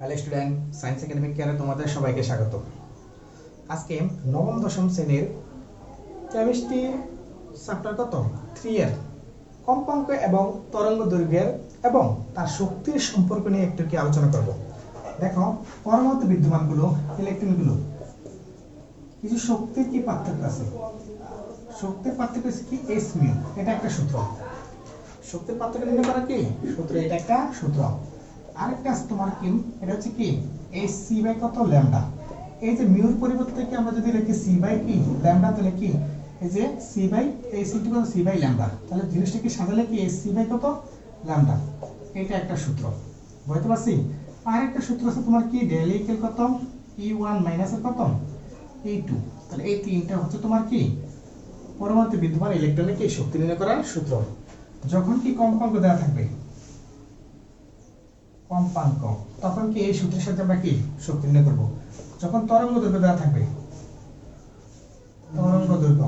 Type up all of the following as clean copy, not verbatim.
Hello student, science academic কেয়ারে তোমাদের সবাইকে স্বাগত। আজকে নবম দশম শ্রেণীর কেমিস্ট্রি চ্যাপ্টার কত 3 এর কম্পাঙ্ক এবং তরঙ্গ দৈর্ঘ্যের এবং তার শক্তির সম্পর্ক নিয়ে একটু কি আলোচনা করব। দেখো, পরমাণুতে বিদ্যমানগুলো ইলেকট্রনগুলো কিছু শক্তির কি পার্থক্য আছে। শক্তির পার্থক্য আছে কি এস মিউ, এটা একটা সূত্র। শক্তির পার্থক্য নির্ণয় করা কি সূত্র, এটা একটা সূত্র। আরেকটা আছে তোমার কি, এটা হচ্ছে কি এই সি বাই কত ল্যামডা। এই যে মিউর পরিবর্তে কি আমরা যদি লিখি সি বাই কি ল্যামডা, তাহলে কি এই যে সি বাই এই সিটি কত সি বাই ল্যামডা, তাহলে জিনিসটা কি সাজালে কি এই সি বাই কত ল্যামডা। এটা একটা সূত্র, বুঝতে পারছি। আরেকটা সূত্র আছে তোমার কি ডেল ইকুয়াল কত E1 মাইনাস এর কত E2। তাহলে এই তিনটা হচ্ছে তোমার কি পরমাণুতে বিদ্যমান ইলেকট্রনের কি শক্তি নির্ণয় করার সূত্র। যখন কি কম্পাঙ্ক দেওয়া থাকবে কম্পাঙ্ক, তখন কি এই সূত্রের সাথে আমরা কি শক্তি নির্ণয় করব। যখন তরঙ্গ দৈর্ঘ্য দেওয়া থাকবে তরঙ্গ দৈর্ঘ্য,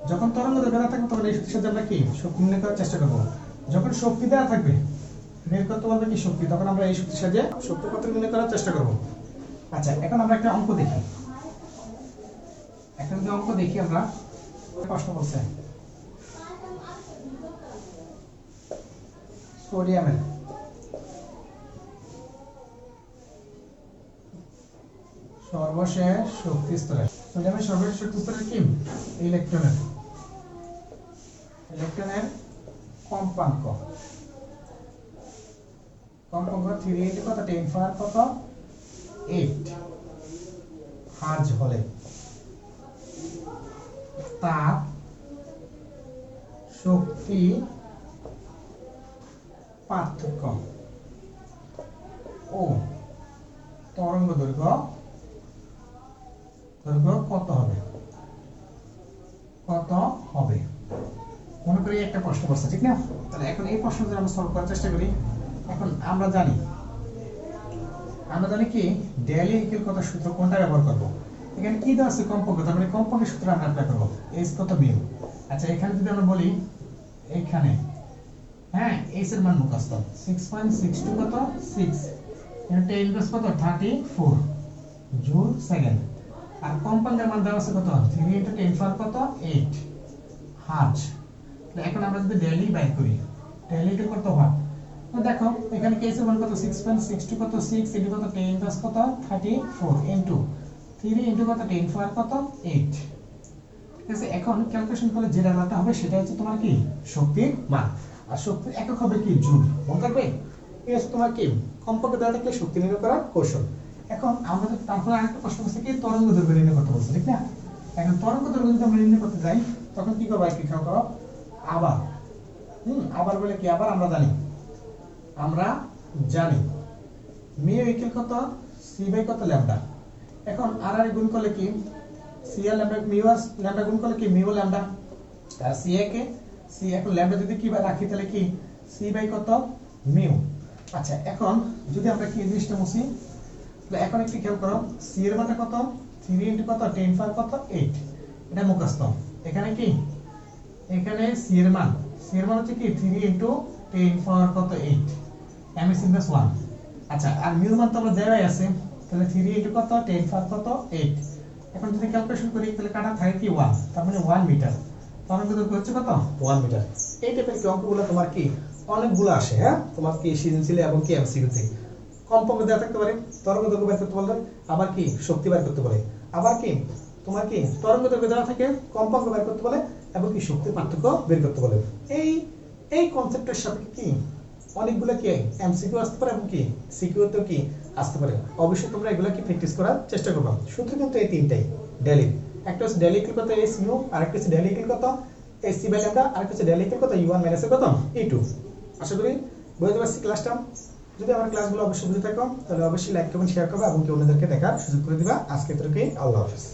যখন তরঙ্গ দৈর্ঘ্য দেওয়া থাকবে তখন এই সূত্রের সাথে আমরা কি শক্তি নির্ণয় করার চেষ্টা করব। যখন শক্তি দেওয়া থাকবে বের করতে পারবে কি শক্তি, তখন আমরা এই সূত্রের সাথে শক্তি কত নির্ণয় করার চেষ্টা করব। আচ্ছা, এখন আমরা একটা অঙ্ক দেখি। এখন যে অঙ্ক দেখি আমরা, প্রশ্ন বলছে সোডিয়ামের সর্বশেষ শক্তি স্তরে, সোডিয়ামের সর্বশেষ শক্তি স্তরে কি ইলেকট্রনের কম্পাঙ্ক 3 কত 10 পাওয়ার কত 8 হার্জ হলে তার শক্তি পার্থক্য ও তরঙ্গ দৈর্ঘ্য কত হবে মনে করি একটা প্রশ্ন করছে, ঠিক না। তাহলে এখন এই প্রশ্নটা আমরা সলভ করার চেষ্টা করি। এখন আমরা জানি কি ডেল ইকুয়াল কত সূত্র কোনটা ব্যবহার করব। এখানে কি দেওয়া আছে কম্পাঙ্ক, তার মানে কম্পাঙ্কের সূত্র আমরা অ্যাপ্লাই করব। এস কত মিউ। আচ্ছা, এখানে যদি আমরা বলি এখানে হ্যাঁ এস এর মান মুখস্থ 6.62 কত 6 এটা ইনভার্স কত 34 জুল সেকেন্ড। আর কম্পাঙ্কের মান দেওয়া আছে কত 3 * 10 পাওয়ার কত 8 হার্জ। এখন আমরা যদি ডেইলি বাই করি, ডেইলি এটা কত হয় তো দেখো, এখানে কেস এর মান কত 6.62 কত 6 ইনটু কত 10 ইনভার্স কত 34 ইনটু 3 ইনটু কত 10 পাওয়ার কত 8। ঠিক আছে, এখন ক্যালকুলেশন করলে যে রেজাল্টটা হবে সেটা হচ্ছে তোমার কি শক্তির মান। আর শক্তির একক হবে কি জুল, মনে রাখবে। এই হচ্ছে তোমার কি কম্পাঙ্ক দেওয়া থাকলে শক্তি নির্ণয় করার কৌশল। এখন আমরা তারপরে আরেকটা প্রশ্ন হচ্ছে কি তরঙ্গ দৈর্ঘ্য নির্ণয় করতে বলছে, ঠিক না। এখন তরঙ্গ দৈর্ঘ্য যদি আমরা নির্ণয় করতে যাই তখন কি করব, কি খেয়াল করো আবার বলে কি আবার আমরা জানি মিউ ইকুয়াল কত সি বাই কত ল্যামডা। এখন আর গুণ করলে কি সি আর ল্যামডা, মিউ আর ল্যামডা গুণ করলে কি মিউ ল্যামডা আর সি এ কে সি, এখন ল্যামডা যদি কি রাখি তাহলে কি সি বাই কত মিউ। আচ্ছা, এখন যদি আমরা কি জিনিসটা মুছি, তাহলে এখন একটু খেয়াল করো সি এর মানটা কত 3 ইনটু কত 10 পাওয়ার কত 8, এটা মুখস্থ। এখানে কি এখানে সি এর মান হচ্ছে কি 3 ইনটু 10 পাওয়ার কত 8 এম এস ইনভার্স 1। আচ্ছা, আর মিউর মান তো আমরা দেওয়াই আছে, তাহলে 3 ইনটু কত 10 পাওয়ার কত 8। এখন যদি ক্যালকুলেশন করি তাহলে কাটা থাকে কি 1, তার মানে 1 মিটার। তরঙ্গ দৈর্ঘ্য হচ্ছে কত 1 মিটার। এই টাইপের কি অঙ্কগুলো তোমার কি অনেকগুলো আসে, হ্যাঁ তোমার কি সৃজনশীল এবং কি এমসিকিউ থেকে কম্পাঙ্ক দেওয়া থাকতে পারে, তরঙ্গ দৈর্ঘ্য বের করতে বললে, আবার কি শক্তি বের করতে বলে, আবার কি তোমার কি তরঙ্গ দৈর্ঘ্য দেওয়া থাকে কম্পাঙ্ক বের করতে বলে এবং কি শক্তির পার্থক্য বের করতে বলে। এই কনসেপ্টের সাথে কি অনেকগুলো কি এমসিকিউ আসতে পারে এবং কি সিকিউতেও কি আসতে পারে। অবশ্যই তোমরা এগুলো কি প্র্যাকটিস করার চেষ্টা করবে। সূত্র কিন্তু এই তিনটাই ডেলি, একটা হচ্ছে ডেলি ইকুয়াল কত এস মিউ, আরেকটা হচ্ছে ডেলি ইকুয়াল কত এস সি বাই ল্যামডা, আরেকটা হচ্ছে ডেলি ইকুয়াল কত E1 মাইনাস কত E2। আশা করি বুঝতে পারছি ক্লাসটা। যদি আমার ক্লাসগুলো অবশ্যই বুঝে থাকো তাহলে অবশ্যই লাইক কমেন্ট শেয়ার করবে এবং কি অন্যদেরকে দেখার সুযোগ করে দিবা। আজকে তোকে আল্লাহ হাফেজ।